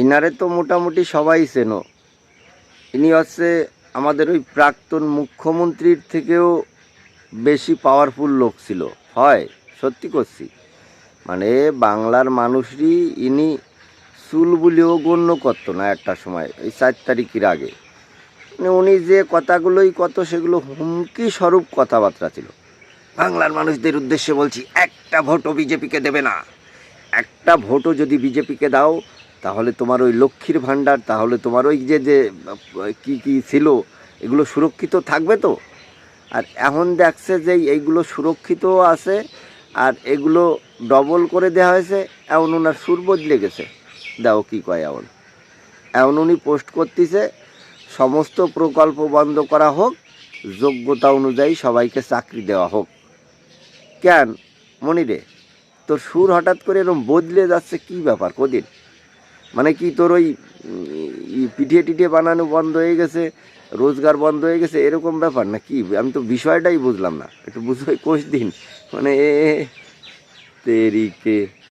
ইনারে তো মোটামুটি সবাই চেনো। ইনি হচ্ছে আমাদের ওই প্রাক্তন মুখ্যমন্ত্রীর থেকেও বেশি পাওয়ারফুল লোক ছিল। হয়, সত্যি করছি। মানে বাংলার মানুষই ইনি চুল বলেও গণ্য করতো না একটা সময়, এই 4 তারিখের আগে। মানে উনি যে কথাগুলোই কত সেগুলো হুমকি স্বরূপ কথাবার্তা ছিল। বাংলার মানুষদের উদ্দেশ্যে বলছি, একটা ভোটও বিজেপিকে দেবে না। একটা ভোটও যদি বিজেপিকে দাও তাহলে তোমার ওই লক্ষ্মীর ভাণ্ডার, তাহলে তোমার ওই যে যে কী কী ছিল এগুলো সুরক্ষিত থাকবে তো। আর এখন দেখছে যে এইগুলো সুরক্ষিতও আছে আর এগুলো ডবল করে দেওয়া হয়েছে। এমন ওনার সুর বদলে গেছে। দাও কী কয় এমন এমন উনি পোস্ট করতেছে, সমস্ত প্রকল্প বন্ধ করা হোক, যোগ্যতা অনুযায়ী সবাইকে চাকরি দেওয়া হোক। কেন মনিরে, তোর সুর হঠাৎ করে এরকম বদলে যাচ্ছে, কি ব্যাপার কদিন? মানে কি তোর ওই পিঠিয়ে টিঠিয়ে বানানো বন্ধ হয়ে গেছে, রোজগার বন্ধ হয়ে গেছে, এরকম ব্যাপার না কি? আমি তো বিষয়টাই বুঝলাম না, একটু বুঝে কোষ দিন। মানে তেরিকে